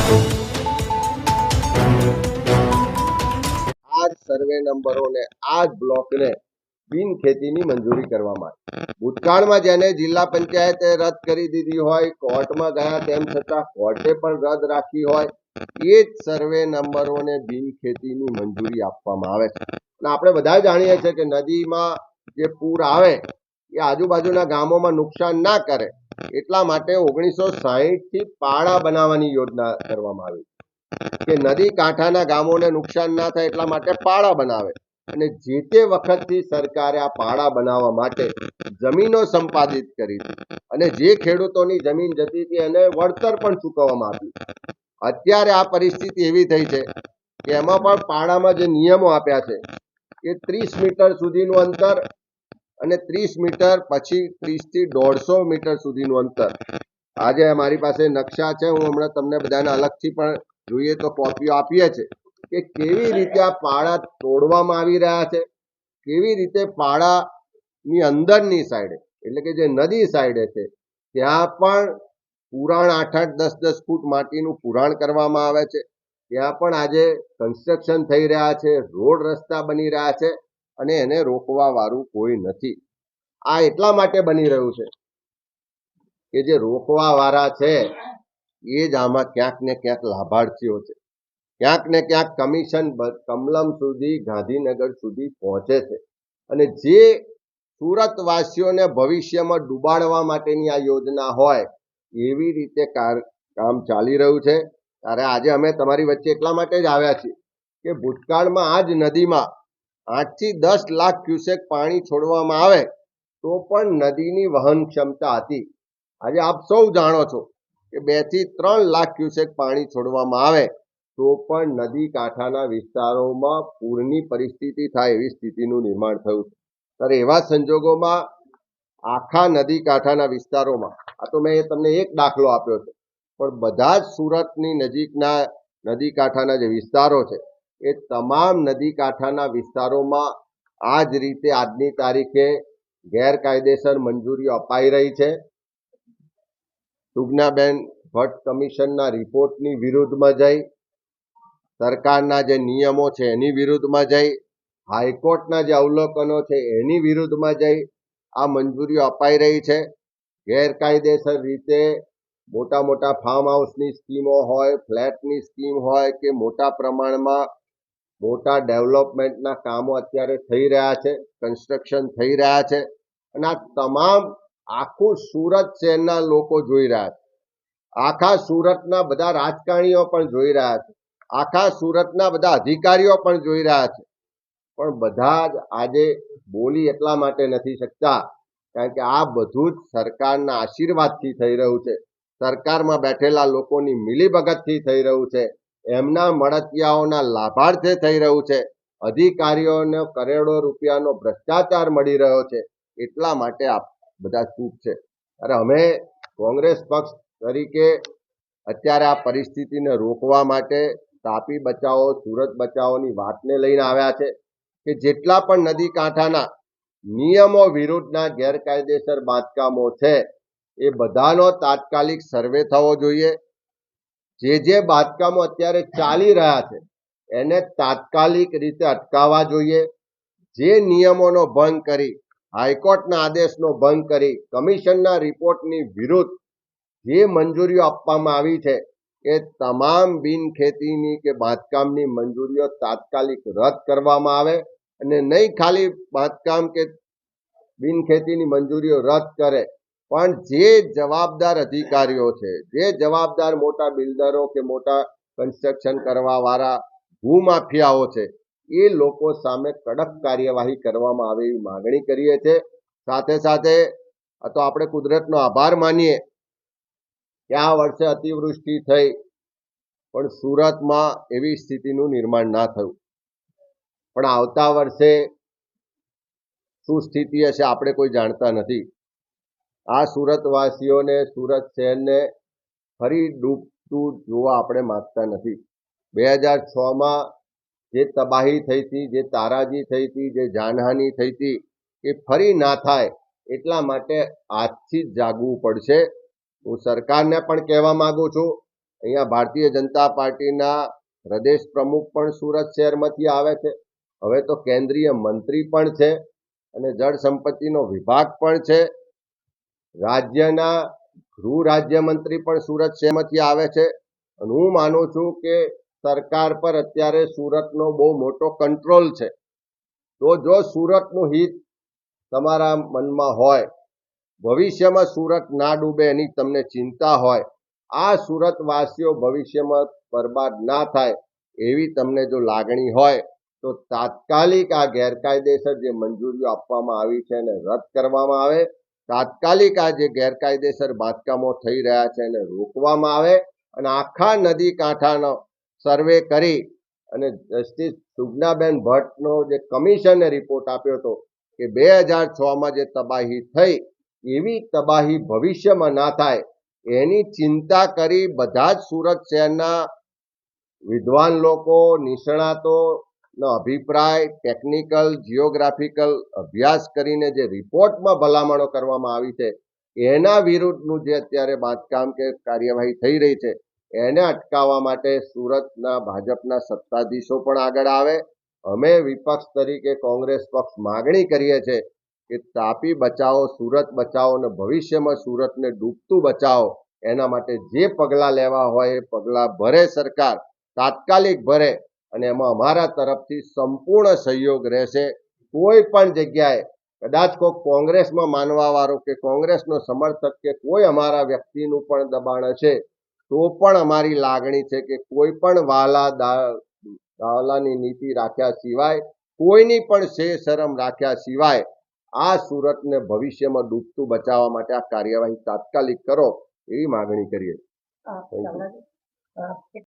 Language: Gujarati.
આ સર્વે નંબરોને આ બ્લોકને બિન ખેતીની મંજૂરી કરવામાં આવી। ભૂતકાળમાં જેને જિલ્લા પંચાયતે રદ કરી દીધી હોય, કોર્ટમાં ગયા તેમ છતાં કોર્ટે પણ રદ રાખી હોય, એ જ સર્વે નંબરોને બિન ખેતીની મંજૂરી આપવામાં આવે છે। અને આપણે બધા જાણીએ છીએ કે નદીમાં જે પૂર આવે એ આજુબાજુના ગામોમાં નુકસાન ના કરે એટલા માટે 1960 થી પાળા બનાવવાની યોજના કરવામાં આવી કે નદી કાંઠાના ગામોને નુકસાન ના થાય એટલા માટે પાળા બનાવે। અને જે તે વખતથી સરકારે આ પાળા બનાવવા માટે જમીનો સંપાદિત કરી અને જે ખેડૂતોની જમીન જતી હતી એને વળતર પણ ચૂકવવામાં આવ્યું। અત્યારે આ પરિસ્થિતિ એવી થઈ છે કે એમાં પણ પાળામાં જે નિયમો આપ્યા છે કે 30 મીટર સુધીનું અંતર અને 30 મીટર પછી 30 થી 150 મીટર સુધીનું અંતર। આજે મારી પાસે નકશા છે, હું હમણાં તમને બધાને અલગથી પણ જોઈએ તો કોપીઓ આપીએ છે કે કેવી રીતે આ પાળા તોડવામાં આવી રહ્યા છે, કેવી રીતે પાળાની અંદરની સાઈડે એટલે કે જે નદી સાઈડે છે ત્યાં પણ પુરાણ 8-8, 10-10 ફૂટ માટીનું પુરાણ કરવામાં આવે છે। ત્યાં પણ આજે કન્સ્ટ્રક્શન થઈ રહ્યા છે, રોડ રસ્તા બની રહ્યા છે અને એને રોકવા વાળું કોઈ નથી। આ એટલા માટે બની રહ્યું છે કે જે રોકવા વાળા છે એ જ આમાં ક્યાંક ને ક્યાંક લાભાર્થીઓ છે, ક્યાંક ને ક્યાંક કમિશન કમલમ સુધી, ગાંધીનગર સુધી પહોંચે છે અને જે સુરતવાસીઓને ભવિષ્યમાં ડૂબાડવા માટેની આ યોજના હોય એવી રીતે કામ ચાલી રહ્યું છે। ત્યારે આજે અમે તમારી વચ્ચે એટલા માટે જ આવ્યા છીએ કે ભૂતકાળમાં આ જ નદીમાં 8 થી 10 લાખ ક્યુસેક પાણી છોડવામાં આવે તો પણ નદીની વહન ક્ષમતા હતી। આજે આપ સૌ જાણો છો કે 2 થી 3 લાખ ક્યુસેક પાણી છોડવામાં આવે તો પણ નદી કાંઠાના વિસ્તારોમાં પૂરની પરિસ્થિતિ થાય એવી સ્થિતિનું નિર્માણ થયું છે। ત્યારે એવા સંજોગોમાં આખા નદી કાંઠાના વિસ્તારોમાં, આ તો મેં તમને એક દાખલો આપ્યો છે, પણ બધા જ સુરતની નજીકના નદી કાંઠાના જે વિસ્તારો છે એ તમામ નદી કાંઠાના વિસ્તારોમાં આ જ રીતે આજની તારીખે ગેરકાયદેસર મંજૂરીઓ અપાઈ રહી છે। સુજ્ઞાબેન ભટ્ટ કમિશનના રિપોર્ટની વિરુદ્ધમાં જઈ, સરકારના જે નિયમો છે એની વિરુદ્ધમાં જઈ, હાઈકોર્ટના જે અવલોકનો છે એની વિરુદ્ધમાં જઈ આ મંજૂરીઓ અપાઈ રહી છે। ગેરકાયદેસર રીતે મોટા મોટા ફાર્મ હાઉસની સ્કીમો હોય, ફ્લેટની સ્કીમ હોય કે મોટા પ્રમાણમાં મોટા ડેવલપમેન્ટના કામો અત્યારે થઈ રહ્યા છે, કન્સ્ટ્રક્શન થઈ રહ્યા છે અને આ તમામ આખું સુરત શહેરના લોકો જોઈ રહ્યા છે, આખા સુરતના બધા રાજકારણીઓ પણ જોઈ રહ્યા છે, આખા સુરતના બધા અધિકારીઓ પણ જોઈ રહ્યા છે, પણ બધા જ આજે બોલી એટલા માટે નથી શકતા કારણ કે આ બધું જ સરકારના આશીર્વાદથી થઈ રહ્યું છે, સરકારમાં બેઠેલા લોકોની મિલીભગતથી થઈ રહ્યું છે, એમના મળતિયાઓના લાભાર્થે થઈ રહ્યું છે, અધિકારીઓને કરોડો રૂપિયાનો ભ્રષ્ટાચાર મળી રહ્યો છે, એટલા માટે આ બધા ચૂપ છે। અરે અમે કોંગ્રેસ પક્ષ તરીકે અત્યારે આ પરિસ્થિતિને રોકવા માટે તાપી બચાવો, સુરત બચાવોની વાતને લઈને આવ્યા છે કે જેટલા પણ નદી કાંઠાના નિયમો વિરુદ્ધના ગેરકાયદેસર બાંધકામો છે એ બધાનો તાત્કાલિક સર્વે થવો જોઈએ। જે બાંધકામો અત્યારે ચાલી રહ્યા છે એને તાત્કાલિક રીતે અટકાવવા જોઈએ। જે નિયમોનો ભંગ કરી, હાઈકોર્ટના આદેશનો ભંગ કરી, કમિશનના રિપોર્ટની વિરુદ્ધ જે મંજૂરીઓ આપવામાં આવી છે એ તમામ બિનખેતીની કે બાંધકામની મંજૂરીઓ તાત્કાલિક રદ કરવામાં આવે અને નહીં ખાલી બાંધકામ કે બિનખેતીની મંજૂરીઓ રદ કરે પણ જે જવાબદાર અધિકારીઓ છે, જે જવાબદાર મોટા બિલ્ડરો કે મોટા કન્સ્ટ્રક્શન કરવા વાળા ભૂમાફિયાઓ છે એ લોકો સામે કડક કાર્યવાહી કરવામાં આવે એવી માંગણી કરીએ છીએ। સાથે સાથે આ તો આપણે કુદરતનો આભાર માનીએ કે આ વર્ષે અતિવૃષ્ટિ થઈ પણ સુરતમાં એવી સ્થિતિનું નિર્માણ ના થયું, પણ આવતા વર્ષે શું સ્થિતિ હશે આપણે કોઈ જાણતા નથી। આ સુરતવાસીઓને, સુરત શહેરને ફરી ડૂબતું જોવા આપણે માંગતા નથી। 2006માં જે તબાહી થઈ હતી, જે તારાજી થઈ હતી, જે જાનહાનિ થઈ હતી એ ફરી ના થાય એટલા માટે આજથી જ જાગવું પડશે। હું સરકારને પણ કહેવા માંગુ છું અહીંયા ભારતીય જનતા પાર્ટીના પ્રદેશ પ્રમુખ પણ સુરત શહેરમાંથી આવે છે, હવે તો કેન્દ્રીય મંત્રી પણ છે અને જળ સંપત્તિનો વિભાગ પણ છે. રાજ્યના ગૃહ રાજ્યમંત્રી પણ સુરત શહેરમાંથી આવે છે અને હું માનું છું કે સરકાર પર અત્યારે સુરતનો બહુ મોટો કંટ્રોલ છે. તો જો સુરતનું હિત તમારા મનમાં હોય, ભવિષ્યમાં સુરત ના ડૂબે એની તમને ચિંતા હોય, આ સુરતવાસીઓ ભવિષ્યમાં બરબાદ ના થાય એવી તમને જો લાગણી હોય તો તાત્કાલિક આ ગેરકાયદેસર જે મંજૂરીઓ આપવામાં આવી છે એને રદ કરવામાં આવે. તાત્કાલિક આ જે ગેરકાયદેસર બાંધકામો થઈ રહ્યા છે એને રોકવામાં આવે અને આખા નદી કાંઠાનો સર્વે કરી અને જસ્ટિસ સુજ્ઞાબેન ભટ્ટનો જે કમિશને રિપોર્ટ આપ્યો હતો કે 2006માં જે તબાહી થઈ એવી તબાહી ભવિષ્યમાં ના થાય એની ચિંતા કરી બધા જ સુરત શહેરના વિદ્વાન લોકો, નિષ્ણાતોનો અભિપ્રાય, ટેકનિકલ, જીઓગ્રાફિકલ અભ્યાસ કરીને જે રિપોર્ટમાં ભલામણો કરવામાં આવી છે એના વિરુદ્ધનું જે અત્યારે બાંધકામ કે કાર્યવાહી થઈ રહી છે એને અટકાવવા માટે સુરતના ભાજપના સત્તાધીશો પણ આગળ આવે. અમે વિપક્ષ તરીકે કોંગ્રેસ પક્ષ માગણી કરીએ છીએ કે તાપી બચાવો, સુરત બચાવો અને ભવિષ્યમાં સુરતને ડૂબતું બચાવો. એના માટે જે પગલાં લેવા હોય એ પગલાં ભરે સરકાર, તાત્કાલિક ભરે અને એમાં અમારા તરફથી સંપૂર્ણ સહયોગ રહેશે. કોઈ પણ જગ્યાએ કદાચ કોઈ કોંગ્રેસમાં માનવા વાળો કે કોંગ્રેસનો સમર્થક કે કોઈ અમારા વ્યક્તિનું પણ દબાણ હશે તો પણ અમારી લાગણી છે કે કોઈ પણ દાવલાની નીતિ રાખ્યા સિવાય, કોઈની પણ શરમ રાખ્યા સિવાય આ સુરતને ભવિષ્યમાં ડૂબતું બચાવવા માટે આ કાર્યવાહી તાત્કાલિક કરો એવી માગણી કરીએ.